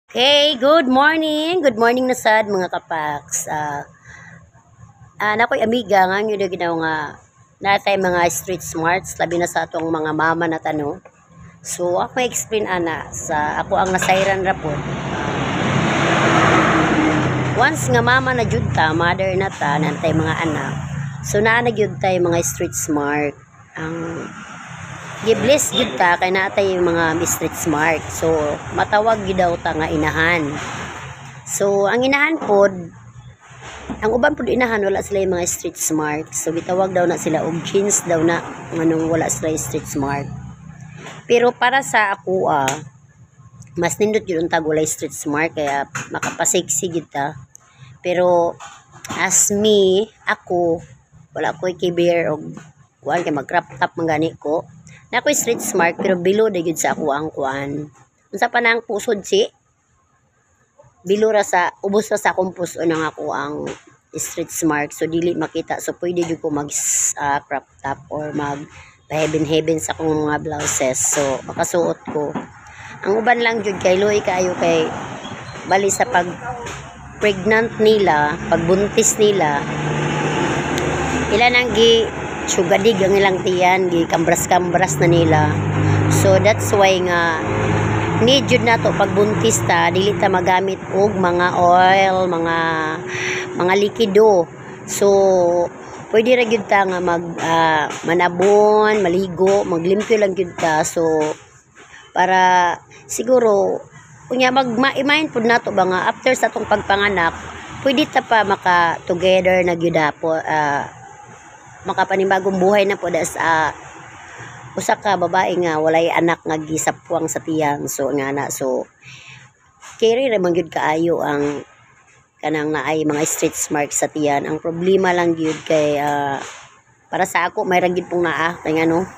Okay, good morning. Good morning na sad mga kapaks. Nakoy amiga nga nyo na ginaw nga natay mga street smarts labi na sa atong mga mama na tano. So ako explain ana sa ako ang nasayran rapod. Once nga mama na jud ta, mother na ta, nantay mga anak. So naa na jud tay mga street smart. Ang gibless gid ta kay natay yung mga street smart. So matawag gid daw ta nga inahan. So ang inahan pod, ang uban pod inahan wala sila yung mga street smart. So gitawag daw na sila og jeans daw na nganong wala sila yung street smart. Pero para sa ako mas nindot yun ang tagulay street smart kaya makapasiksi gid ta. Pero as me, ako wala ko i-bear og kuan kay mag-crop top mangani ko. Na ako street smart pero below na yun sa ako ang kuan. Unsa pa nang pusod si? Below ra sa ubos ra sa akong puso nang ako ang street smart. So dili makita. So pwede jud ko mag crop top or mag heaven sa akong mga blouses. So makasuot ko. Ang uban lang jud kay loy kaayo kay bali sa pag pregnant nila, pagbuntis nila, ilan ang sugadig ang ilang tiyan, kambras-kambras na nila. So that's why nga need jud nato pagbuntis ta dili ta magamit og mga oil, mga likido. So pwede ra gyud ta nga manabon, maligo, maglimpyo lang gyud ta. So para siguro kunya ma-mind pud nato ba nga after sa atong pagpanganak pwede ta pa maka together na gyud po makapanibagong buhay na po sa usa ka babae nga walay anak nga gisapwang sa tiyang. So nga na so carry ra man gyud kaayo ang kanang naay mga street smart sa tiyan. Ang problema lang gyud kay para sa ako may ra gyud pong naa kay ngano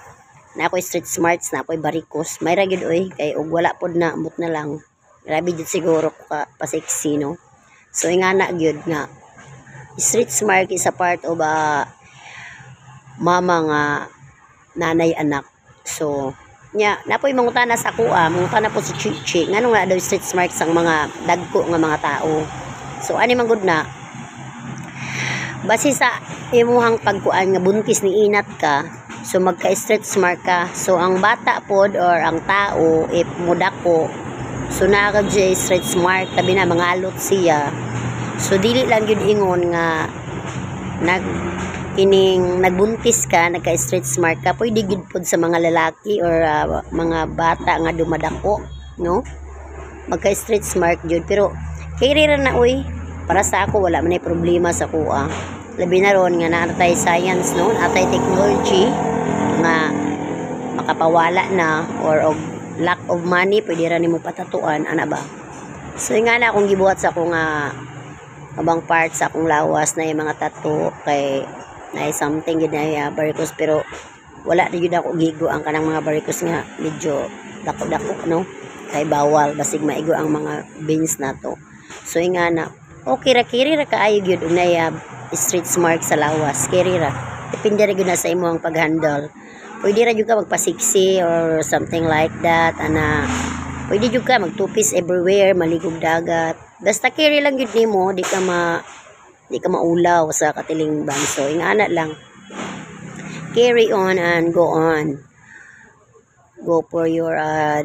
na ako street smarts na ako barikos may ra gyud oy kay og wala pod na amot na lang grabe gyud siguro ko ka pasiksi no. So nga na gyud nga street smart is a part of mama nga nanay anak. So nya napoy mangutana sa ako mangutana po si Chichi ngano nga daw street smart sang mga dagko nga mga tao. So ani man gud na base sa imuhang pagkuan nga buntis ni inat ka, so magka street smart ka. So ang bata pod or ang tao if mudako so naagad siya street smart tabi na mangalot siya. So dili lang yun ingon nga nagbuntis ka, nagka street smart ka, pwede gid pod sa mga lalaki or mga bata nga dumadako, no? Magka street smart jud pero kay ra na oy para sa ako wala man ay problema sa kuha. Labi na ron nga naatay science no, naatay technology nga makapawala na or lack of money pwede ra nimo patatuan ana ba. So nga na akong gibuhat sa akong abang part sa akong lawas na yung mga tattoo kay na something yun na varicose pero wala na yun ako gigo ang kanang mga varicose nga medyo dako-dako no kay bawal basig maigo ang mga veins na to. So nga na okay ra kiri ra kaayo gyud og na street smart sa lawas kiri ra depende ra gyud na sa imo ang paghandle. Pwede ra jud ka magpasiksi or something like that ana pwede jud ka magtupis everywhere maligog dagat basta kiri lang gyud nimo di ka maulaw sa katiling banso. Ingana lang. Carry on and go on. Go for your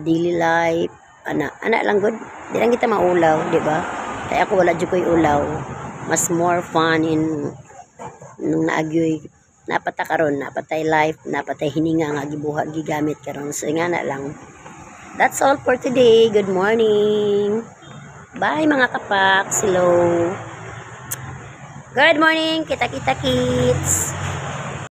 daily life. Ana lang good. Di lang kita maulaw, di ba? Kaya ako wala jud koy ulaw. Mas more fun in nung naagyoy napata karon, napatay life, napatay hininga nga gibuhat gigamit karon. So ingana lang. That's all for today. Good morning. Bye mga kapak. Hello. Good morning, kita-kita kids.